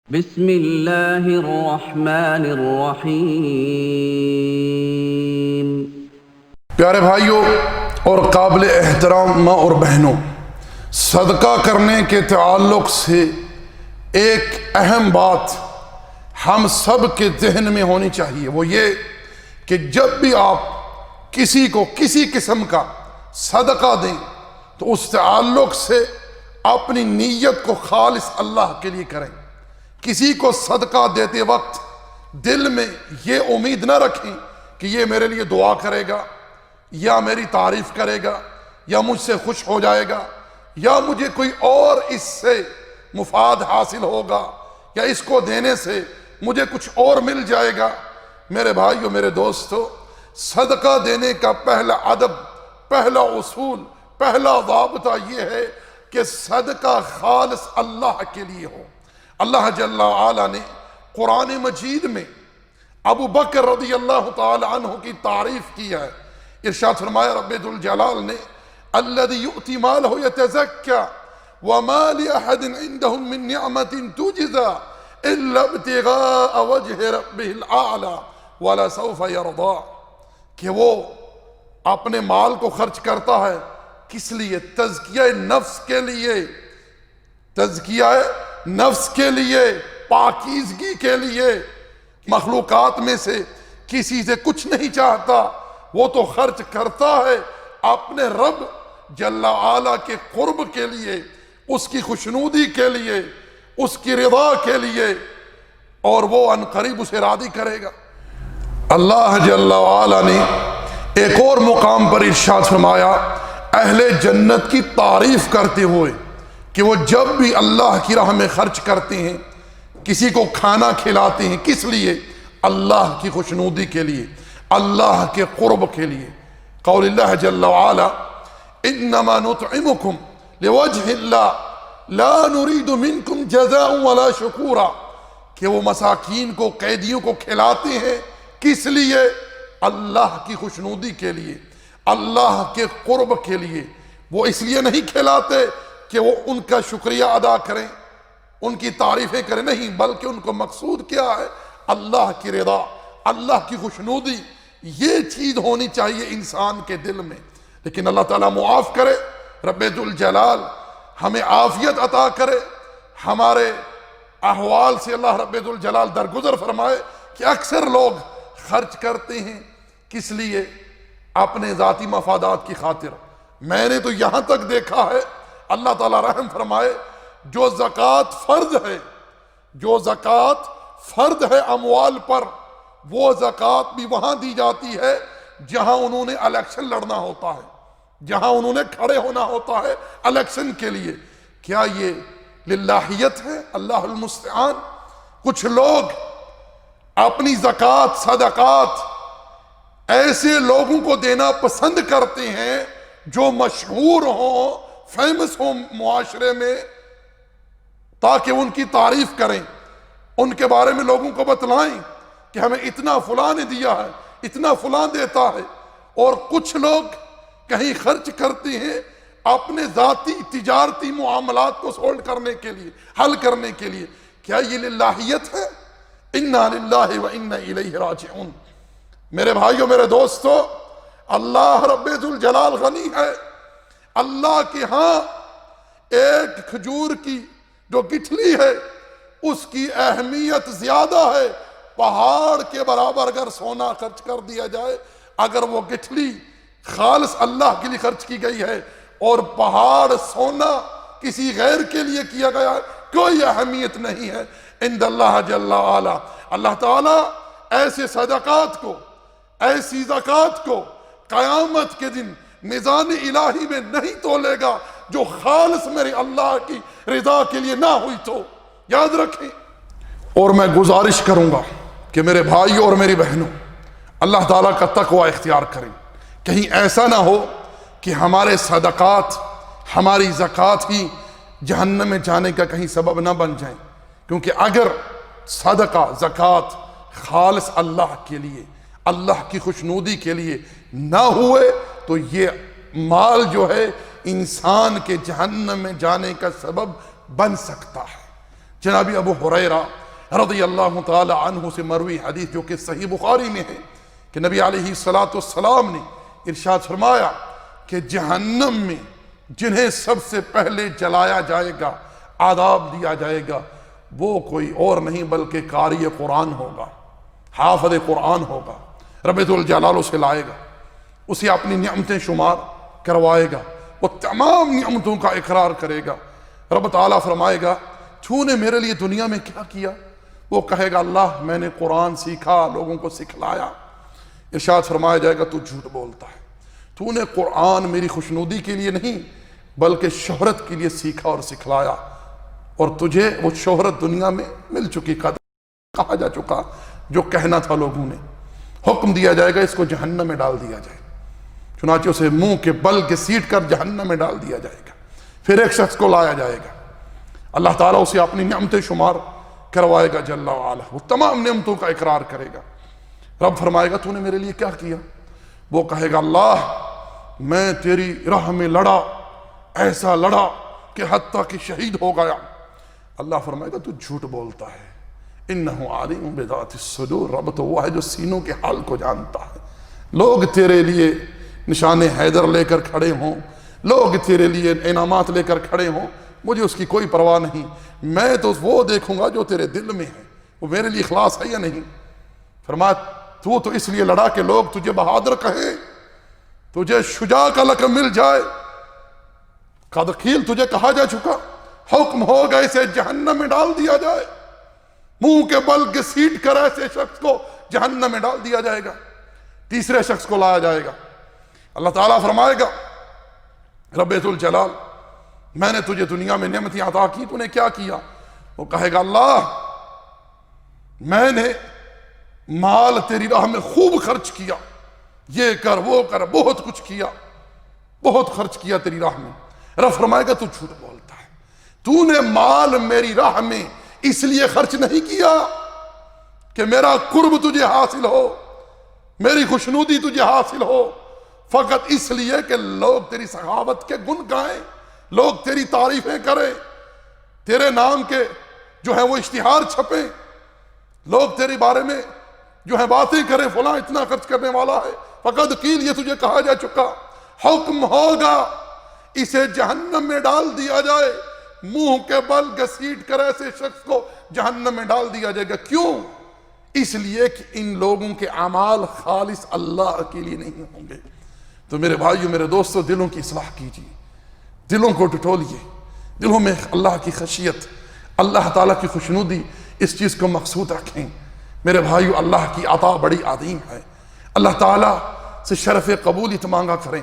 بسم اللہ الرحمن الرحیم۔ پیارے بھائیوں اور قابل احترام ماں اور بہنوں، صدقہ کرنے کے تعلق سے ایک اہم بات ہم سب کے ذہن میں ہونی چاہیے، وہ یہ کہ جب بھی آپ کسی کو کسی قسم کا صدقہ دیں تو اس تعلق سے اپنی نیت کو خالص اللہ کے لیے کریں۔ کسی کو صدقہ دیتے وقت دل میں یہ امید نہ رکھیں کہ یہ میرے لیے دعا کرے گا یا میری تعریف کرے گا یا مجھ سے خوش ہو جائے گا یا مجھے کوئی اور اس سے مفاد حاصل ہوگا یا اس کو دینے سے مجھے کچھ اور مل جائے گا۔ میرے بھائیو، میرے دوستو، صدقہ دینے کا پہلا ادب، پہلا اصول، پہلا ضابطہ یہ ہے کہ صدقہ خالص اللہ کے لیے ہو۔ اللہ جل وعلا نے قرآن مجید میں ابو بکر رضی اللہ تعالی عنہ کی تعریف کی ہے۔ ارشاد فرمایا رب ذوالجلال نے، الذی یؤتی مالہ یتزکی وما لأحد عندہ من نعمت تجزی الا ابتغاء وجہ ربہ الاعلی ولسوف یرضی، کہ وہ اپنے مال کو خرچ کرتا ہے کس لیے؟ تزکیہ نفس کے لیے، تزکیہ نفس کے لیے، پاکیزگی کے لیے۔ مخلوقات میں سے کسی سے کچھ نہیں چاہتا، وہ تو خرچ کرتا ہے اپنے رب جل وعلا کے قرب کے لیے، اس کی خوشنودی کے لیے، اس کی رضا کے لیے، اور وہ عنقریب اسے راضی کرے گا۔ اللہ جل وعلا نے ایک اور مقام پر ارشاد فرمایا اہل جنت کی تعریف کرتے ہوئے کہ وہ جب بھی اللہ کی راہ میں خرچ کرتے ہیں، کسی کو کھانا کھلاتے ہیں، کس لیے؟ اللہ کی خوشنودی کے لیے، اللہ کے قرب کے لیے۔ قول اللہ جل وعلا انما نطعمکم لوجہ اللہ لا نرید منکم جزاء ولا شکورا، کہ وہ مساکین کو، قیدیوں کو کھلاتے ہیں کس لیے؟ اللہ کی خوشنودی کے لیے، اللہ کے قرب کے لیے۔ وہ اس لیے نہیں کھلاتے کہ وہ ان کا شکریہ ادا کریں، ان کی تعریفیں کریں، نہیں، بلکہ ان کو مقصود کیا ہے؟ اللہ کی رضا، اللہ کی خوشنودی۔ یہ چیز ہونی چاہیے انسان کے دل میں۔ لیکن اللہ تعالیٰ معاف کرے، رب ذوالجلال ہمیں عافیت عطا کرے، ہمارے احوال سے اللہ رب ذوالجلال درگزر فرمائے کہ اکثر لوگ خرچ کرتے ہیں کس لیے؟ اپنے ذاتی مفادات کی خاطر۔ میں نے تو یہاں تک دیکھا ہے، اللہ تعالیٰ رحم فرمائے، جو زکوٰۃ فرض ہے، جو زکوٰۃ فرض ہے اموال پر، وہ زکوٰۃ بھی وہاں دی جاتی ہے جہاں انہوں نے الیکشن لڑنا ہوتا ہے، جہاں انہوں نے کھڑے ہونا ہوتا ہے الیکشن کے لیے۔ کیا یہ للہیت ہے؟ اللہ المستعان۔ کچھ لوگ اپنی زکوٰۃ، صدقات ایسے لوگوں کو دینا پسند کرتے ہیں جو مشہور ہوں، فیمس ہوں معاشرے میں، تاکہ ان کی تعریف کریں، ان کے بارے میں لوگوں کو بتلائیں کہ ہمیں اتنا فلاں نے دیا ہے، اتنا فلاں دیتا ہے۔ اور کچھ لوگ کہیں خرچ کرتے ہیں اپنے ذاتی تجارتی معاملات کو سولڈ کرنے کے لیے، حل کرنے کے لیے۔ کیا یہ للہیت ہے؟ انا للہ و انا الیہ راجعون۔ میرے بھائیوں، میرے دوستو، اللہ رب ذوالجلال غنی ہے۔ اللہ کے ہاں ایک کھجور کی جو گٹھلی ہے اس کی اہمیت زیادہ ہے، پہاڑ کے برابر اگر سونا خرچ کر دیا جائے۔ اگر وہ گٹھلی خالص اللہ کے لیے خرچ کی گئی ہے اور پہاڑ سونا کسی غیر کے لیے کیا گیا ہے، کوئی اہمیت نہیں ہے عند اللہ جل وعلا۔ اللہ تعالیٰ ایسے صدقات کو، ایسی زکوٰۃ کو قیامت کے دن میزان الہی میں نہیں تولے گا جو خالص میرے اللہ کی رضا کے لیے نہ ہوئی تو۔ یاد رکھیں۔ اور میں گزارش کروں گا کہ میرے بھائیوں اور میری بہنوں، اللہ تعالیٰ کا تقوی اختیار کریں۔ کہیں ایسا نہ ہو کہ ہمارے صدقات، ہماری زکوٰۃ ہی جہنم میں جانے کا کہیں سبب نہ بن جائیں۔ کیونکہ اگر صدقہ، زکوٰۃ خالص اللہ کے لیے، اللہ کی خوشنودی کے لیے نہ ہوئے تو یہ مال جو ہے انسان کے جہنم میں جانے کا سبب بن سکتا ہے۔ جناب ابو ہریرہ رضی اللہ تعالی عنہ سے مروی حدیث جو کہ صحیح بخاری میں ہے کہ نبی علیہ السلام نے ارشاد فرمایا کہ جہنم میں جنہیں سب سے پہلے جلایا جائے گا، عذاب دیا جائے گا، وہ کوئی اور نہیں بلکہ قاری قرآن ہوگا، حافظ قرآن ہوگا، رب ذوالجلال اسے لائے گا، اسے اپنی نعمتیں شمار کروائے گا، وہ تمام نعمتوں کا اقرار کرے گا۔ رب تعالیٰ فرمائے گا تو نے میرے لیے دنیا میں کیا کیا؟ وہ کہے گا اللہ میں نے قرآن سیکھا، لوگوں کو سکھلایا۔ ارشاد فرمایا جائے گا تو جھوٹ بولتا ہے، تو نے قرآن میری خوشنودی کے لیے نہیں بلکہ شہرت کے لیے سیکھا اور سکھلایا، اور تجھے وہ شہرت دنیا میں مل چکی، کہا جا چکا جو کہنا تھا لوگوں نے۔ حکم دیا جائے گا اس کو جہنم میں ڈال دیا جائے، چنانچہ اسے منہ کے بل کے سیٹ کر جہنم میں ڈال دیا جائے گا۔ پھر ایک شخص کو لایا جائے گا، اللہ تعالیٰ اسے اپنی نعمتیں شمار کروائے گا جل وعلا، وہ تمام نعمتوں کا اقرار کرے گا۔ رب فرمائے گا تو نے میرے لیے کیا کیا؟ وہ کہے گا اللہ میں تیری راہ میں لڑا، ایسا لڑا کہ حتیٰ کہ شہید ہو گیا۔ اللہ فرمائے گا تو جھوٹ بولتا ہے، انہ علیم بذات الصدور، رب تو وہ ہے جو سینوں کے حال کو جانتا ہے۔ لوگ تیرے لیے نشان حیدر لے کر کھڑے ہوں، لوگ تیرے لیے انعامات لے کر کھڑے ہوں، مجھے اس کی کوئی پرواہ نہیں، میں تو وہ دیکھوں گا جو تیرے دل میں ہے، وہ میرے لیے اخلاص ہے یا نہیں۔ فرمایا تو اس لیے لڑا کہ لوگ تجھے بہادر کہیں، تجھے شجاع کا لقب مل جائے، قد قیل تجھے کہا جا چکا، حکم ہوگا اسے جہنم میں ڈال دیا جائے، منہ کے بل کے سیٹ کر ایسے شخص کو جہنم میں ڈال دیا جائے گا۔ تیسرے شخص کو لایا جائے گا، اللہ تعالیٰ فرمائے گا رب ذوالجلال میں نے تجھے دنیا میں نعمتیں عطا کی، تو نے کیا کیا؟ وہ کہے گا اللہ میں نے مال تیری راہ میں خوب خرچ کیا، یہ کر وہ کر، بہت کچھ کیا، بہت خرچ کیا تیری راہ میں۔ رب فرمائے گا تو جھوٹ بولتا ہے، تو نے مال میری راہ میں اس لیے خرچ نہیں کیا کہ میرا قرب تجھے حاصل ہو، میری خوشنودی تجھے حاصل ہو، فقط اس لیے کہ لوگ تیری سخاوت کے گن گائیں، لوگ تیری تعریفیں کریں، تیرے نام کے جو ہے وہ اشتہار چھپیں، لوگ تیرے بارے میں جو ہے باتیں کریں فلاں اتنا خرچ کرنے والا ہے۔ فقط قیل یہ تجھے کہا جا چکا، حکم ہوگا اسے جہنم میں ڈال دیا جائے، منہ کے بل گھسیٹ کر ایسے شخص کو جہنم میں ڈال دیا جائے گا۔ کیوں؟ اس لیے کہ ان لوگوں کے اعمال خالص اللہ کے لیے نہیں ہوں گے۔ تو میرے بھائیو میرے دوستو دلوں کی اصلاح کیجیے، دلوں کو ٹٹولیے، دلوں میں اللہ کی خشیت، اللہ تعالیٰ کی خوشنودی، اس چیز کو مقصود رکھیں۔ میرے بھائیو اللہ کی عطا بڑی عظیم ہے، اللہ تعالیٰ سے شرف قبولیت مانگا کریں۔